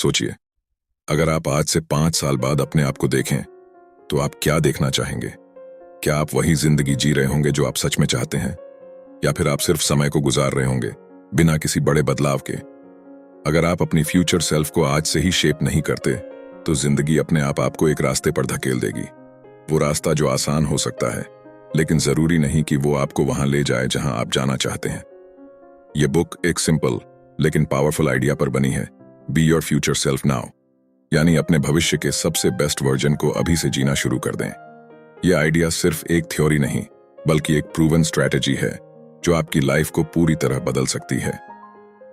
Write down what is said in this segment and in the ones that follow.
सोचिए, अगर आप आज से 5 साल बाद अपने आप को देखें तो आप क्या देखना चाहेंगे? क्या आप वही जिंदगी जी रहे होंगे जो आप सच में चाहते हैं, या फिर आप सिर्फ समय को गुजार रहे होंगे बिना किसी बड़े बदलाव के? अगर आप अपनी फ्यूचर सेल्फ को आज से ही शेप नहीं करते तो जिंदगी अपने आप आपको एक रास्ते पर धकेल देगी। वो रास्ता जो आसान हो सकता है, लेकिन जरूरी नहीं कि वो आपको वहां ले जाए जहां आप जाना चाहते हैं। ये बुक एक सिंपल लेकिन पावरफुल आइडिया पर बनी है, be your future self now, यानी अपने भविष्य के सबसे बेस्ट वर्जन को अभी से जीना शुरू कर दें। यह आइडिया सिर्फ एक थ्योरी नहीं, बल्कि एक प्रूवन स्ट्रैटेजी है जो आपकी लाइफ को पूरी तरह बदल सकती है।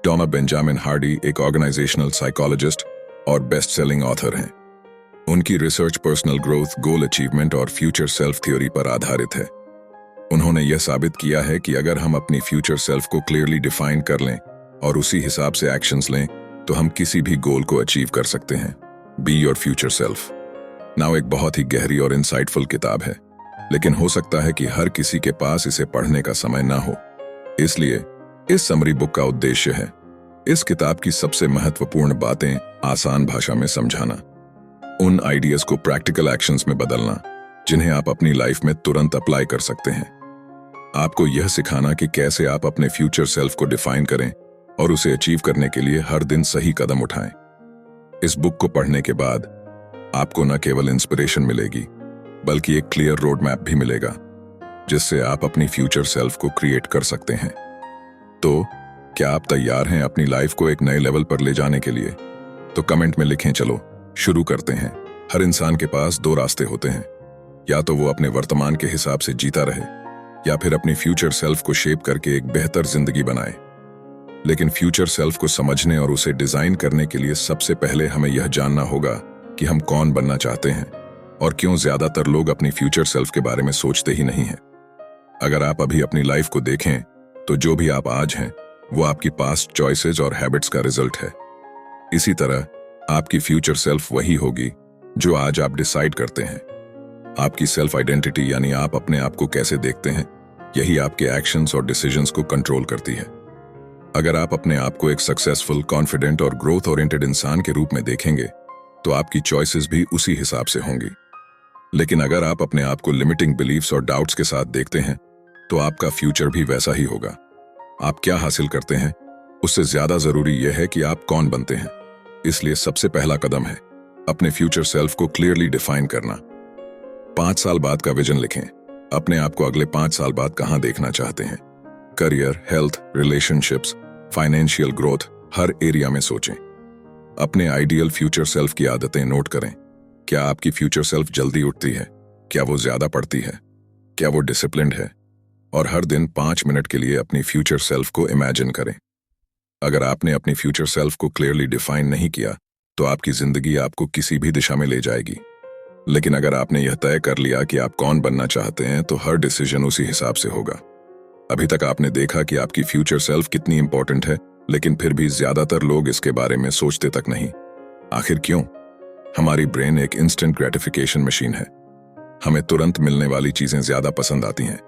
डॉना बेंजामिन हार्डी एक ऑर्गेनाइजेशनल साइकोलॉजिस्ट और बेस्ट सेलिंग ऑथर हैं। उनकी रिसर्च पर्सनल ग्रोथ, गोल अचीवमेंट और फ्यूचर सेल्फ थ्योरी पर आधारित है। उन्होंने यह साबित किया है कि अगर हम अपनी फ्यूचर सेल्फ को क्लियरली डिफाइन कर लें और उसी हिसाब से एक्शंस लें तो हम किसी भी गोल को अचीव कर सकते हैं। Be your future self now एक बहुत ही गहरी और इंसाइटफुल किताब है, लेकिन हो सकता है कि हर किसी के पास इसे पढ़ने का समय ना हो। इसलिए इस समरी बुक का उद्देश्य है इस किताब की सबसे महत्वपूर्ण बातें आसान भाषा में समझाना, उन आइडियाज को प्रैक्टिकल एक्शंस में बदलना जिन्हें आप अपनी लाइफ में तुरंत अप्लाई कर सकते हैं। आपको यह सिखाना कि कैसे आप अपने फ्यूचर सेल्फ को डिफाइन करें और उसे अचीव करने के लिए हर दिन सही कदम उठाएं। इस बुक को पढ़ने के बाद आपको न केवल इंस्पिरेशन मिलेगी, बल्कि एक क्लियर रोड मैप भी मिलेगा जिससे आप अपनी फ्यूचर सेल्फ को क्रिएट कर सकते हैं। तो क्या आप तैयार हैं अपनी लाइफ को एक नए लेवल पर ले जाने के लिए? तो कमेंट में लिखें, चलो शुरू करते हैं। हर इंसान के पास दो रास्ते होते हैं, या तो वो अपने वर्तमान के हिसाब से जीता रहे या फिर अपनी फ्यूचर सेल्फ को शेप करके एक बेहतर जिंदगी बनाए। लेकिन फ्यूचर सेल्फ को समझने और उसे डिजाइन करने के लिए सबसे पहले हमें यह जानना होगा कि हम कौन बनना चाहते हैं और क्यों ज्यादातर लोग अपनी फ्यूचर सेल्फ के बारे में सोचते ही नहीं हैं। अगर आप अभी अपनी लाइफ को देखें तो जो भी आप आज हैं वो आपकी पास्ट चॉइसेस और हैबिट्स का रिजल्ट है। इसी तरह आपकी फ्यूचर सेल्फ वही होगी जो आज आप डिसाइड करते हैं। आपकी सेल्फ आइडेंटिटी, यानी आप अपने आप को कैसे देखते हैं, यही आपके एक्शंस और डिसीजंस को कंट्रोल करती है। अगर आप अपने आप को एक सक्सेसफुल, कॉन्फिडेंट और ग्रोथ ओरिएंटेड इंसान के रूप में देखेंगे तो आपकी चॉइसेस भी उसी हिसाब से होंगी। लेकिन अगर आप अपने आप को लिमिटिंग बिलीफ्स और डाउट्स के साथ देखते हैं तो आपका फ्यूचर भी वैसा ही होगा। आप क्या हासिल करते हैं उससे ज्यादा जरूरी यह है कि आप कौन बनते हैं। इसलिए सबसे पहला कदम है अपने फ्यूचर सेल्फ को क्लियरली डिफाइन करना। 5 साल बाद का विजन लिखें। अपने आप को अगले 5 साल बाद कहां देखना चाहते हैं? Career, health, relationships, financial growth, हर एरिया में सोचें। अपने आइडियल फ्यूचर सेल्फ की आदतें नोट करें। क्या आपकी फ्यूचर सेल्फ जल्दी उठती है? क्या वो ज्यादा पढ़ती है? क्या वो डिसिप्लिन्ड है? और हर दिन 5 मिनट के लिए अपनी फ्यूचर सेल्फ को इमेजिन करें। अगर आपने अपनी फ्यूचर सेल्फ को क्लियरली डिफाइन नहीं किया तो आपकी जिंदगी आपको किसी भी दिशा में ले जाएगी। लेकिन अगर आपने यह तय कर लिया कि आप कौन बनना चाहते हैं तो हर डिसीजन उसी हिसाब से होगा। अभी तक आपने देखा कि आपकी फ्यूचर सेल्फ कितनी इंपॉर्टेंट है, लेकिन फिर भी ज्यादातर लोग इसके बारे में सोचते तक नहीं। आखिर क्यों? हमारी ब्रेन एक इंस्टेंट ग्रेटिफिकेशन मशीन है। हमें तुरंत मिलने वाली चीजें ज्यादा पसंद आती हैं,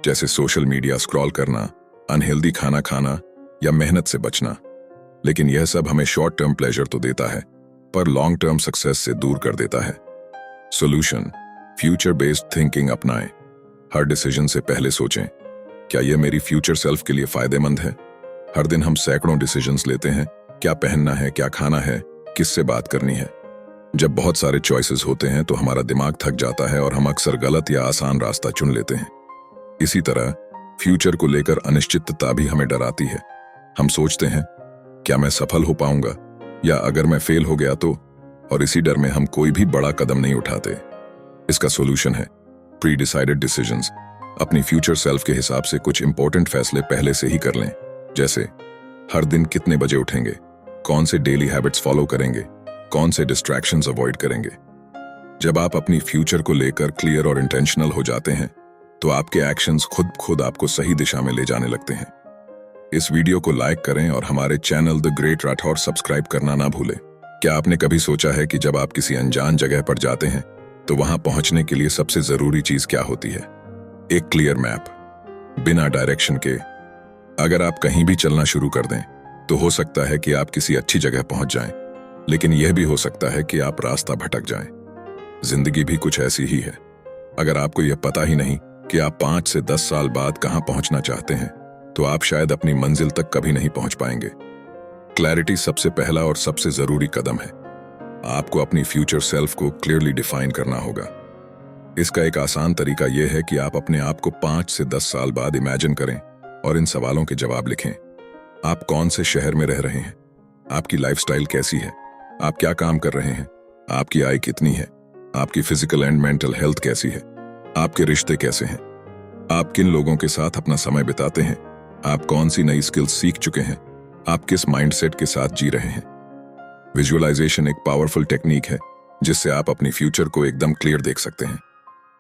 जैसे सोशल मीडिया स्क्रॉल करना, अनहेल्दी खाना खाना या मेहनत से बचना। लेकिन यह सब हमें शॉर्ट टर्म प्लेजर तो देता है, पर लॉन्ग टर्म सक्सेस से दूर कर देता है। सॉल्यूशन, फ्यूचर बेस्ड थिंकिंग अपनाएं। हर डिसीजन से पहले सोचें, क्या यह मेरी फ्यूचर सेल्फ के लिए फायदेमंद है? हर दिन हम सैकड़ों डिसीजंस लेते हैं, क्या पहनना है, क्या खाना है, किससे बात करनी है। जब बहुत सारे चॉइसेस होते हैं तो हमारा दिमाग थक जाता है और हम अक्सर गलत या आसान रास्ता चुन लेते हैं। इसी तरह फ्यूचर को लेकर अनिश्चितता भी हमें डराती है। हम सोचते हैं, क्या मैं सफल हो पाऊंगा, या अगर मैं फेल हो गया तो? और इसी डर में हम कोई भी बड़ा कदम नहीं उठाते। इसका सॉल्यूशन है प्री डिसाइडेड डिसीजंस। अपनी फ्यूचर सेल्फ के हिसाब से कुछ इंपॉर्टेंट फैसले पहले से ही कर लें, जैसे हर दिन कितने बजे उठेंगे, कौन से डेली हैबिट्स फॉलो करेंगे, कौन से डिस्ट्रैक्शंस अवॉइड करेंगे। जब आप अपनी फ्यूचर को लेकर क्लियर और इंटेंशनल हो जाते हैं तो आपके एक्शंस खुद आपको सही दिशा में ले जाने लगते हैं। इस वीडियो को लाइक करें और हमारे channel the great Rathore subscribe करना ना भूलें। क्या आपने कभी सोचा है कि जब आप किसी अनजान जगह पर जाते हैं तो वहां पहुंचने के लिए सबसे जरूरी चीज क्या होती है? एक क्लियर मैप, बिना डायरेक्शन के। अगर आप कहीं भी चलना शुरू कर दें तो हो सकता है कि आप किसी अच्छी जगह पहुंच जाएं, लेकिन यह भी हो सकता है कि आप रास्ता भटक जाएं। जिंदगी भी कुछ ऐसी ही है। अगर आपको यह पता ही नहीं कि आप 5 से 10 साल बाद कहां पहुंचना चाहते हैं, तो आप शायद अपनी मंजिल तक कभी नहीं पहुंच पाएंगे। क्लैरिटी सबसे पहला और सबसे जरूरी कदम है। आपको अपनी फ्यूचर सेल्फ को क्लियरली डिफाइन करना होगा। इसका एक आसान तरीका यह है कि आप अपने आप को 5 से 10 साल बाद इमेजिन करें और इन सवालों के जवाब लिखें। आप कौन से शहर में रह रहे हैं? आपकी लाइफस्टाइल कैसी है? आप क्या काम कर रहे हैं? आपकी आय कितनी है? आपकी फिजिकल एंड मेंटल हेल्थ कैसी है? आपके रिश्ते कैसे हैं? आप किन लोगों के साथ अपना समय बिताते हैं? आप कौन सी नई स्किल्स सीख चुके हैं? आप किस माइंडसेट के साथ जी रहे हैं? विजुअलाइजेशन एक पावरफुल टेक्निक है जिससे आप अपनी फ्यूचर को एकदम क्लियर देख सकते हैं।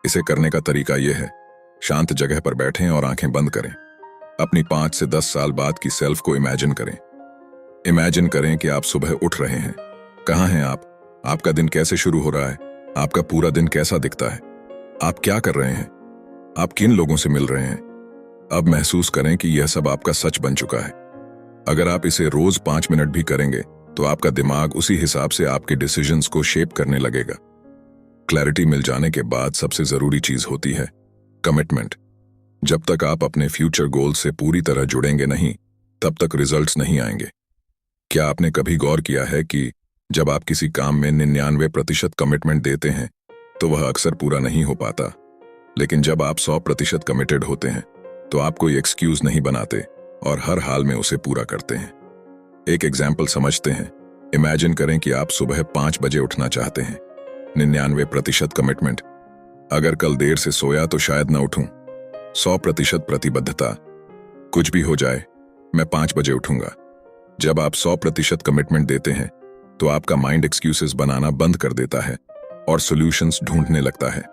इसे करने का तरीका यह है, शांत जगह पर बैठें और आंखें बंद करें। अपनी 5 से 10 साल बाद की सेल्फ को इमेजिन करें। इमेजिन करें कि आप सुबह उठ रहे हैं। कहाँ हैं आप? आपका दिन कैसे शुरू हो रहा है? आपका पूरा दिन कैसा दिखता है? आप क्या कर रहे हैं? आप किन लोगों से मिल रहे हैं? अब महसूस करें कि यह सब आपका सच बन चुका है। अगर आप इसे रोज 5 मिनट भी करेंगे तो आपका दिमाग उसी हिसाब से आपके डिसीजंस को शेप करने लगेगा। क्लैरिटी मिल जाने के बाद सबसे जरूरी चीज होती है कमिटमेंट। जब तक आप अपने फ्यूचर गोल से पूरी तरह जुड़ेंगे नहीं, तब तक रिजल्ट्स नहीं आएंगे। क्या आपने कभी गौर किया है कि जब आप किसी काम में 99% कमिटमेंट देते हैं तो वह अक्सर पूरा नहीं हो पाता, लेकिन जब आप 100% कमिटेड होते हैं तो आप कोई एक्सक्यूज नहीं बनाते और हर हाल में उसे पूरा करते हैं। एक एग्जाम्पल समझते हैं। इमेजिन करें कि आप सुबह 5 बजे उठना चाहते हैं। 99% कमिटमेंट। अगर कल देर से सोया तो शायद ना उठूं। 100% प्रतिबद्धता। कुछ भी हो जाए, मैं 5 बजे उठूंगा। जब आप 100% कमिटमेंट देते हैं तो आपका माइंड एक्सक्यूजेस बनाना बंद कर देता है और सॉल्यूशंस ढूंढने लगता है।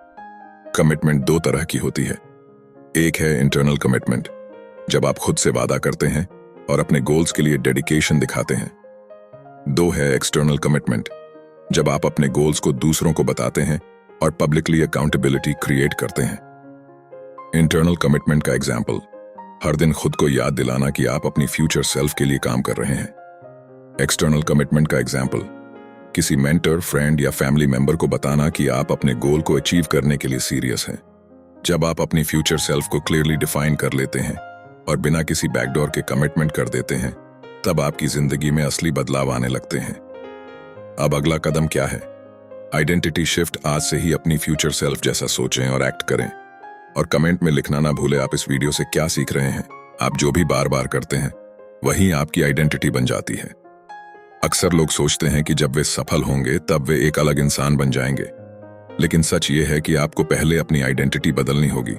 कमिटमेंट 2 तरह की होती है। एक है इंटरनल कमिटमेंट, जब आप खुद से वादा करते हैं और अपने गोल्स के लिए डेडिकेशन दिखाते हैं। 2 है एक्सटर्नल कमिटमेंट, जब आप अपने गोल्स को दूसरों को बताते हैं और पब्लिकली अकाउंटेबिलिटी क्रिएट करते हैं। इंटरनल कमिटमेंट का एग्जाम्पल, हर दिन खुद को याद दिलाना कि आप अपनी फ्यूचर सेल्फ के लिए काम कर रहे हैं। एक्सटर्नल कमिटमेंट का एग्जाम्पल, किसी मेंटर, फ्रेंड या फैमिली मेंबर को बताना कि आप अपने गोल को अचीव करने के लिए सीरियस हैं। जब आप अपनी फ्यूचर सेल्फ को क्लियरली डिफाइन कर लेते हैं और बिना किसी बैकडोर के कमिटमेंट कर देते हैं, तब आपकी जिंदगी में असली बदलाव आने लगते हैं। अब अगला कदम क्या है? Identity shift. आज से ही अपनी फ्यूचर सेल्फ जैसा सोचें और एक्ट करें। और कमेंट में लिखना ना भूले आप इस वीडियो से क्या सीख रहे हैं। आप जो भी बार बार करते हैं वही आपकी आइडेंटिटी बन जाती है। अक्सर लोग सोचते हैं कि जब वे सफल होंगे तब वे एक अलग इंसान बन जाएंगे, लेकिन सच ये है कि आपको पहले अपनी आइडेंटिटी बदलनी होगी,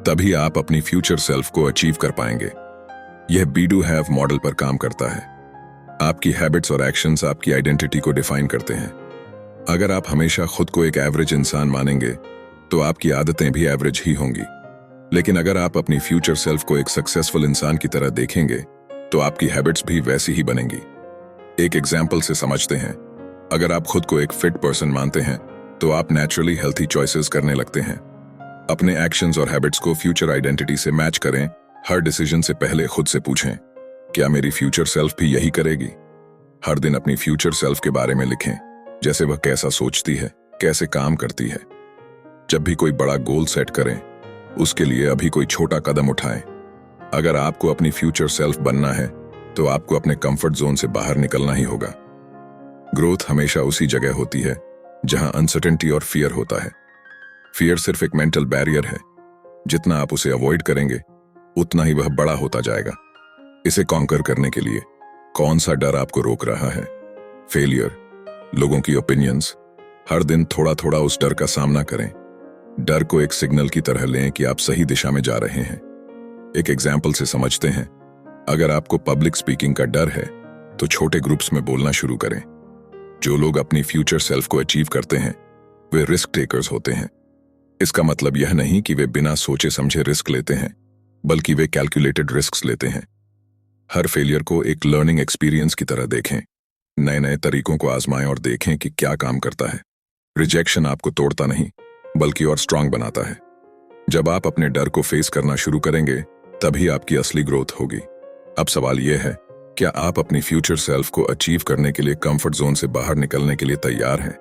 तभी आप अपनी फ्यूचर सेल्फ को अचीव कर पाएंगे। यह बी डू हैव मॉडल पर काम करता है। आपकी हैबिट्स और एक्शंस आपकी आइडेंटिटी को डिफाइन करते हैं। अगर आप हमेशा खुद को एक एवरेज इंसान मानेंगे तो आपकी आदतें भी एवरेज ही होंगी, लेकिन अगर आप अपनी फ्यूचर सेल्फ को एक सक्सेसफुल इंसान की तरह देखेंगे तो आपकी हैबिट्स भी वैसी ही बनेंगी। एक एग्जाम्पल से समझते हैं। अगर आप खुद को एक फिट पर्सन मानते हैं तो आप नेचुरली हेल्थी चॉइसेस करने लगते हैं। अपने एक्शंस और हैबिट्स को फ्यूचर आइडेंटिटी से मैच करें। हर डिसीजन से पहले खुद से पूछें, क्या मेरी फ्यूचर सेल्फ भी यही करेगी? हर दिन अपनी फ्यूचर सेल्फ के बारे में लिखें, जैसे वह कैसा सोचती है, कैसे काम करती है। जब भी कोई बड़ा गोल सेट करें, उसके लिए अभी कोई छोटा कदम उठाएं। अगर आपको अपनी फ्यूचर सेल्फ बनना है तो आपको अपने कंफर्ट जोन से बाहर निकलना ही होगा। ग्रोथ हमेशा उसी जगह होती है जहां अनसर्टेनिटी और फियर होता है। फियर सिर्फ एक मेंटल बैरियर है। जितना आप उसे अवॉइड करेंगे उतना ही वह बड़ा होता जाएगा। इसे कॉन्कर करने के लिए कौन सा डर आपको रोक रहा है? फेलियर, लोगों की ओपिनियंस। हर दिन थोड़ा थोड़ा उस डर का सामना करें। डर को एक सिग्नल की तरह लें कि आप सही दिशा में जा रहे हैं। एक एग्जाम्पल से समझते हैं। अगर आपको पब्लिक स्पीकिंग का डर है तो छोटे ग्रुप्स में बोलना शुरू करें। जो लोग अपनी फ्यूचर सेल्फ को अचीव करते हैं वे रिस्क टेकर्स होते हैं। इसका मतलब यह नहीं कि वे बिना सोचे समझे रिस्क लेते हैं, बल्कि वे कैलकुलेटेड रिस्क्स लेते हैं। हर फेलियर को एक लर्निंग एक्सपीरियंस की तरह देखें। नए नए तरीकों को आजमाएं और देखें कि क्या काम करता है। रिजेक्शन आपको तोड़ता नहीं बल्कि और स्ट्रांग बनाता है। जब आप अपने डर को फेस करना शुरू करेंगे तभी आपकी असली ग्रोथ होगी। अब सवाल यह है क्या आप अपनी फ्यूचर सेल्फ को अचीव करने के लिए कंफर्ट जोन से बाहर निकलने के लिए तैयार हैं?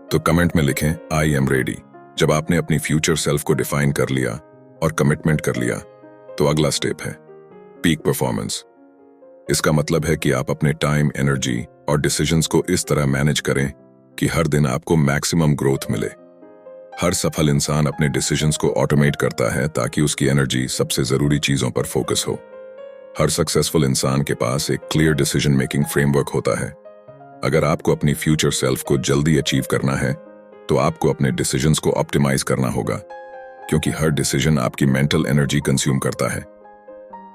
तो कमेंट में लिखें आई एम रेडी। जब आपने अपनी फ्यूचर सेल्फ को डिफाइन कर लिया और कमिटमेंट कर लिया, तो अगला स्टेप है पीक परफॉर्मेंस। इसका मतलब है कि आप अपने टाइम, एनर्जी और डिसीजंस को इस तरह मैनेज करें कि हर दिन आपको मैक्सिमम ग्रोथ मिले। हर सफल इंसान अपने डिसीजंस को ऑटोमेट करता है ताकि उसकी एनर्जी सबसे जरूरी चीजों पर फोकस हो। हर सक्सेसफुल इंसान के पास एक क्लियर डिसीजन मेकिंग फ्रेमवर्क होता है। अगर आपको अपनी फ्यूचर सेल्फ को जल्दी अचीव करना है, तो आपको अपने डिसीजंस को ऑप्टिमाइज करना होगा, क्योंकि हर डिसीजन आपकी मेंटल एनर्जी कंज्यूम करता है।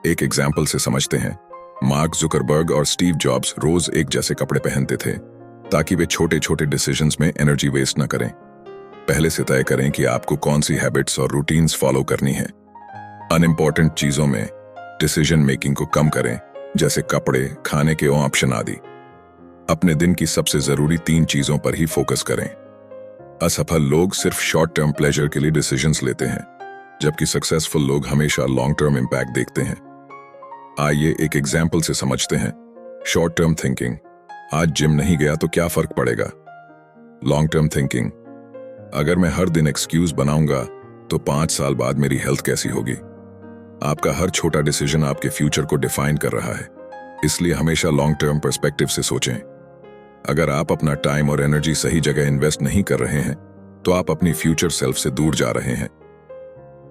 एक एग्जाम्पल से समझते हैं। मार्क जुकरबर्ग और स्टीव जॉब्स रोज एक जैसे कपड़े पहनते थे ताकि वे छोटे छोटे डिसीजंस में एनर्जी वेस्ट न करें। पहले से तय करें कि आपको कौन सी हैबिट्स और रूटीन्स फॉलो करनी है। अनइम्पॉर्टेंट चीजों में डिसीजन मेकिंग को कम करें, जैसे कपड़े, खाने के ऑप्शन आदि। अपने दिन की सबसे जरूरी 3 चीजों पर ही फोकस करें। असफल लोग सिर्फ शॉर्ट टर्म प्लेजर के लिए डिसीजंस लेते हैं, जबकि सक्सेसफुल लोग हमेशा लॉन्ग टर्म इंपैक्ट देखते हैं। आइए एक एग्जाम्पल से समझते हैं। शॉर्ट टर्म थिंकिंग, आज जिम नहीं गया तो क्या फर्क पड़ेगा। लॉन्ग टर्म थिंकिंग, अगर मैं हर दिन एक्सक्यूज बनाऊंगा तो 5 साल बाद मेरी हेल्थ कैसी होगी। आपका हर छोटा डिसीजन आपके फ्यूचर को डिफाइन कर रहा है, इसलिए हमेशा लॉन्ग टर्म पर्सपेक्टिव से सोचें। अगर आप अपना टाइम और एनर्जी सही जगह इन्वेस्ट नहीं कर रहे हैं, तो आप अपनी फ्यूचर सेल्फ से दूर जा रहे हैं।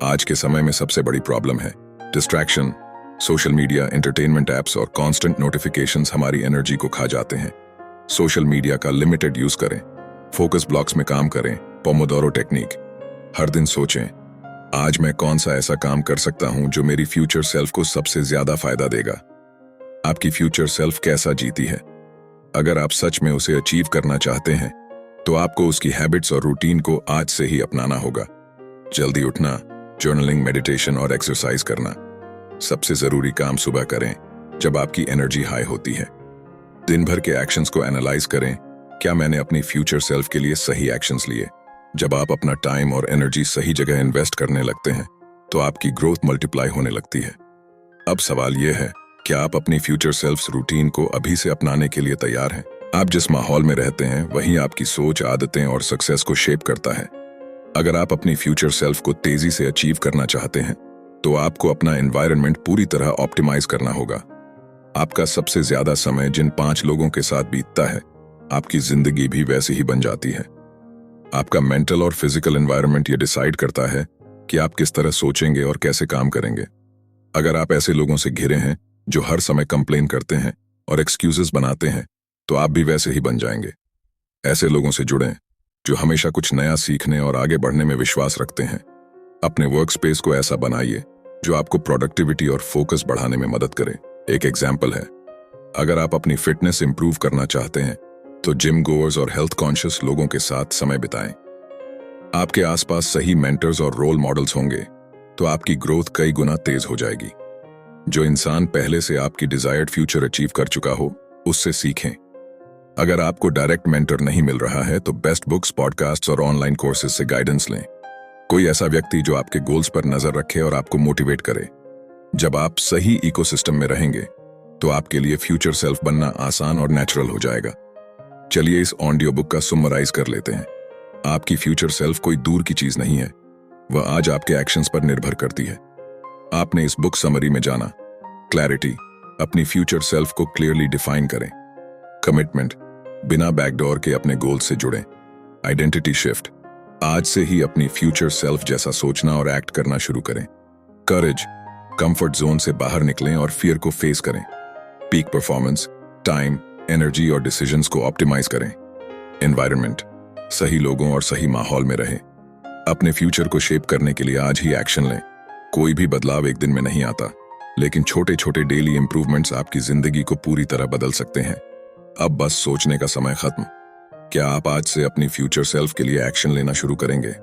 आज के समय में सबसे बड़ी प्रॉब्लम है distraction. Social media, entertainment apps और कांस्टेंट नोटिफिकेशंस हमारी एनर्जी को खा जाते हैं। सोशल मीडिया का लिमिटेड यूज करें, फोकस ब्लॉक्स में काम करें, पोमोडोरो टेक्निक। हर दिन सोचें, आज मैं कौन सा ऐसा काम कर सकता हूं जो मेरी फ्यूचर सेल्फ को सबसे ज्यादा फायदा देगा। आपकी फ्यूचर सेल्फ कैसा जीती है? अगर आप सच में उसे अचीव करना चाहते हैं, तो आपको उसकी हैबिट्स और रूटीन को आज से ही अपनाना होगा। जल्दी उठना, जर्नलिंग, मेडिटेशन और एक्सरसाइज करना। सबसे जरूरी काम सुबह करें, जब आपकी एनर्जी हाई होती है। दिन भर के एक्शंस को एनालाइज करें, क्या मैंने अपनी फ्यूचर सेल्फ के लिए सही एक्शंस लिए। जब आप अपना टाइम और एनर्जी सही जगह इन्वेस्ट करने लगते हैं, तो आपकी ग्रोथ मल्टीप्लाई होने लगती है। अब सवाल यह है, क्या आप अपनी फ्यूचर सेल्फ रूटीन को अभी से अपनाने के लिए तैयार हैं? आप जिस माहौल में रहते हैं, वही आपकी सोच, आदतें और सक्सेस को शेप करता है। अगर आप अपनी फ्यूचर सेल्फ को तेजी से अचीव करना चाहते हैं, तो आपको अपना एनवायरनमेंट पूरी तरह ऑप्टिमाइज करना होगा। आपका सबसे ज्यादा समय जिन 5 लोगों के साथ बीतता है, आपकी जिंदगी भी वैसी ही बन जाती है। आपका मेंटल और फिजिकल एनवायरनमेंट ये डिसाइड करता है कि आप किस तरह सोचेंगे और कैसे काम करेंगे। अगर आप ऐसे लोगों से घिरे हैं जो हर समय कंप्लेन करते हैं और एक्सक्यूजेस बनाते हैं, तो आप भी वैसे ही बन जाएंगे। ऐसे लोगों से जुड़ें जो हमेशा कुछ नया सीखने और आगे बढ़ने में विश्वास रखते हैं। अपने वर्क स्पेस को ऐसा बनाइए जो आपको प्रोडक्टिविटी और फोकस बढ़ाने में मदद करे। एक एग्जाम्पल है, अगर आप अपनी फिटनेस इंप्रूव करना चाहते हैं, तो जिम गोअर्स और हेल्थ कॉन्शियस लोगों के साथ समय बिताएं। आपके आसपास सही मेंटर्स और रोल मॉडल्स होंगे, तो आपकी ग्रोथ कई गुना तेज हो जाएगी। जो इंसान पहले से आपकी डिजायर्ड फ्यूचर अचीव कर चुका हो, उससे सीखें। अगर आपको डायरेक्ट मेंटर नहीं मिल रहा है, तो बेस्ट बुक्स, पॉडकास्ट और ऑनलाइन कोर्सेज से गाइडेंस लें। कोई ऐसा व्यक्ति जो आपके गोल्स पर नजर रखे और आपको मोटिवेट करे। जब आप सही इकोसिस्टम में रहेंगे, तो आपके लिए फ्यूचर सेल्फ बनना आसान और नेचुरल हो जाएगा। चलिए इस ऑडियो बुक का समराइज कर लेते हैं। आपकी फ्यूचर सेल्फ कोई दूर की चीज नहीं है, वह आज आपके एक्शंस पर निर्भर करती है। आपने इस बुक समरी में जाना, क्लैरिटी, अपनी फ्यूचर सेल्फ को क्लियरली डिफाइन करें। कमिटमेंट, बिना बैकडोर के अपने गोल से जुड़ें। आइडेंटिटी शिफ्ट, आज से ही अपनी फ्यूचर सेल्फ जैसा सोचना और एक्ट करना शुरू करें। करेज, कंफर्ट जोन से बाहर निकलें और फियर को फेस करें। पीक परफॉर्मेंस, टाइम, एनर्जी और डिसीजंस को ऑप्टिमाइज करें। एनवायरनमेंट, सही लोगों और सही माहौल में रहें। अपने फ्यूचर को शेप करने के लिए आज ही एक्शन लें। कोई भी बदलाव एक दिन में नहीं आता, लेकिन छोटे छोटे डेली इंप्रूवमेंट्स आपकी जिंदगी को पूरी तरह बदल सकते हैं। अब बस सोचने का समय खत्म। क्या आप आज से अपनी फ्यूचर सेल्फ के लिए एक्शन लेना शुरू करेंगे?